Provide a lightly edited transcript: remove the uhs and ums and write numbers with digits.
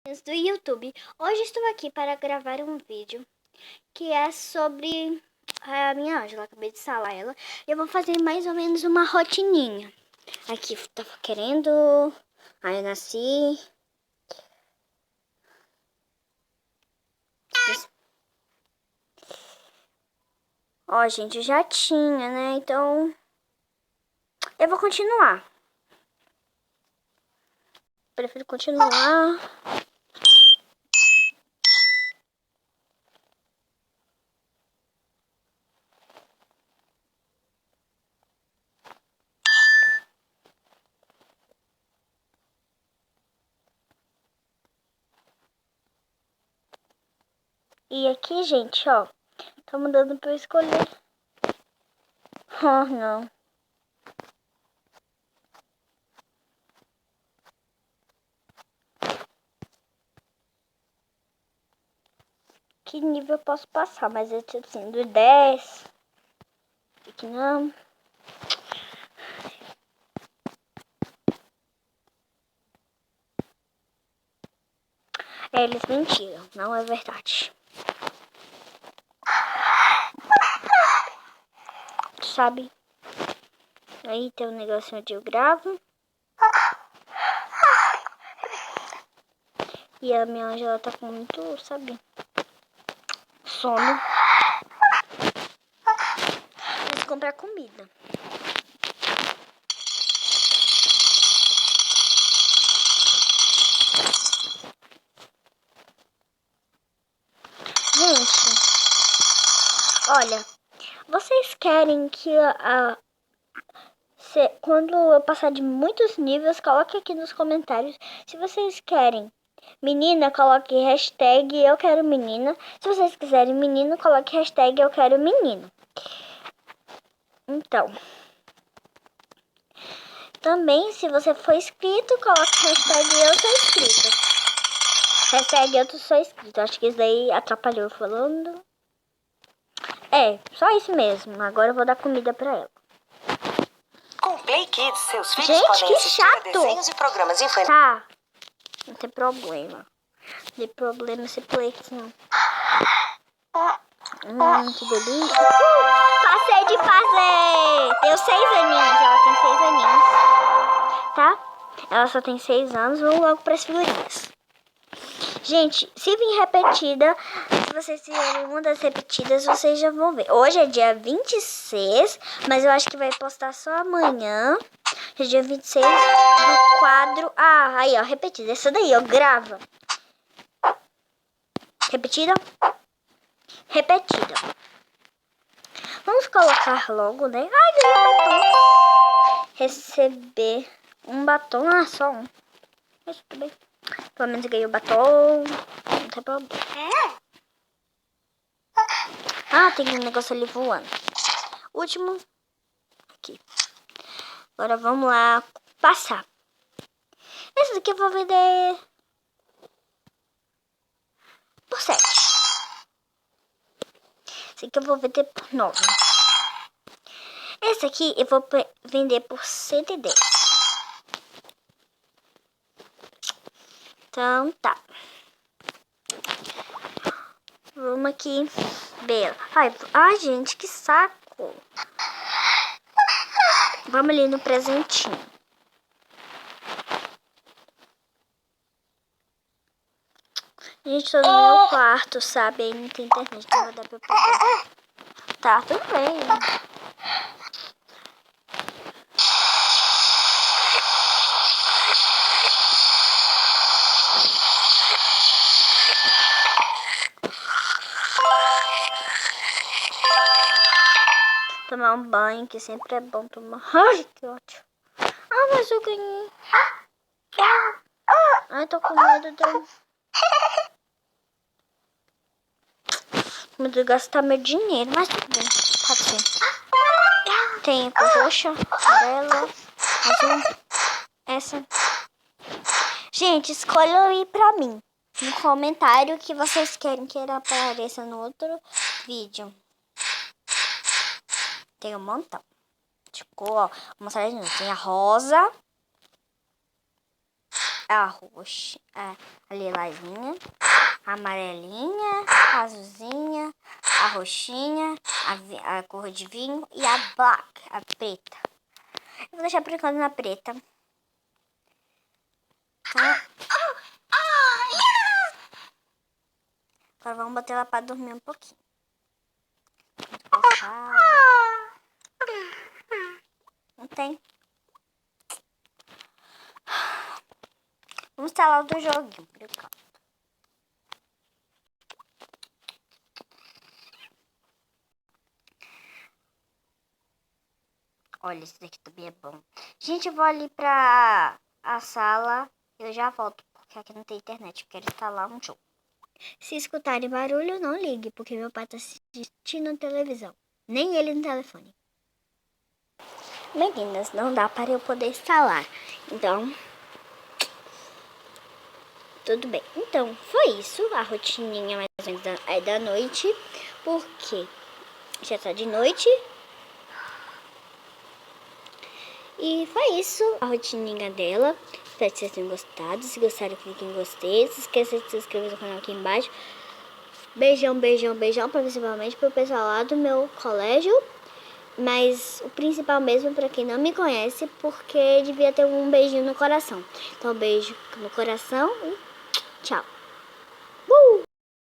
Do YouTube. Hoje estou aqui para gravar um vídeo que é sobre a minha Ângela. Acabei de salar ela e eu vou fazer mais ou menos uma rotininha. Aqui, tava querendo. Aí eu nasci. Ó, gente, já tinha, né? Então eu vou continuar. Prefiro continuar. E aqui, gente, ó, tá mudando pra eu escolher. Oh, não. Que nível eu posso passar? Mas eu tô assim, do 10. Aqui não. Eles mentiram, não é verdade. Sabe? Aí tem um negocinho onde eu gravo. E a minha Ângela tá com muito, sabe? Sono. Vou comprar comida. Gente, olha, vocês querem que quando eu passar de muitos níveis, coloque aqui nos comentários. Se vocês querem menina, coloque hashtag eu quero menina. Se vocês quiserem menino, coloque hashtag eu quero menino. Então, também se você for inscrito, coloque hashtag eu sou inscrito. Hashtag eu sou inscrito. Acho que isso daí atrapalhou falando. É, só isso mesmo. Agora eu vou dar comida pra ela. Com Play Kids, seus filhos Gente, podem que assistir chato. a desenhos e programas infantis. Tá, não tem problema. Não tem problema esse Play Kids, não. Que delícia. Passei de fazer. Tenho 6 aninhos, ela tem 6 aninhos. Tá? Ela só tem 6 anos, vamos logo pras figurinhas. Gente, se vir repetida, se vocês fizerem uma das repetidas, vocês já vão ver. Hoje é dia 26, mas eu acho que vai postar só amanhã. É dia 26 do quadro. Ah, aí, ó, repetida. Essa daí, ó, grava. Repetida? Repetida. Vamos colocar logo, né? Ai, ganhei um batom. Receber um batom. Ah, só um. Mas tudo bem. Pelo menos ganhei o batom. Não tem problema. Ah, tem um negócio ali voando. Último. Aqui. Agora vamos lá passar. Esse daqui eu vou vender por 7. Esse aqui eu vou vender por 9. Esse aqui eu vou vender por 110. Então tá. Vamos aqui. Bela. Ai, gente, que saco. Vamos ali no presentinho. Gente, tô no meu quarto, sabe? Aí não tem internet, não vai dar pra pegar. Tá, tudo bem. Tomar um banho, que sempre é bom tomar. Ai, que ótimo. Ah, mas eu ganhei. Ai, tô com medo de gastar meu dinheiro, mas tudo bem. Pode ser. Tem a cor roxa, amarela, azul, essa. Gente, escolham aí pra mim no comentário que vocês querem que ele apareça no outro vídeo. Tem um montão de cor, ó. Vou mostrar de novo. Tem a rosa, a roxa, a lilazinha, a amarelinha, a azulzinha, a roxinha, a cor de vinho e a black, a preta. Eu vou deixar por enquanto na preta. Tá? Agora vamos botar ela pra dormir um pouquinho. Não tem. Vamos instalar outro joguinho por enquanto. Olha, esse daqui também é bom. Gente, eu vou ali pra a sala. Eu já volto, porque aqui não tem internet. Eu quero instalar um jogo. Se escutarem barulho, não ligue, porque meu pai tá assistindo televisão. Nem ele no telefone. Meninas, não dá para eu poder instalar. Então, tudo bem. Então, foi isso. A rotininha mais ou menos da noite. Porque já tá de noite. E foi isso, a rotininha dela. Espero que vocês tenham gostado. Se gostaram, clique em gostei. Se esqueça de se inscrever no canal aqui embaixo. Beijão, beijão, beijão, principalmente pro pessoal lá do meu colégio. Mas o principal mesmo pra quem não me conhece, porque devia ter um beijinho no coração. Então, beijo no coração e tchau.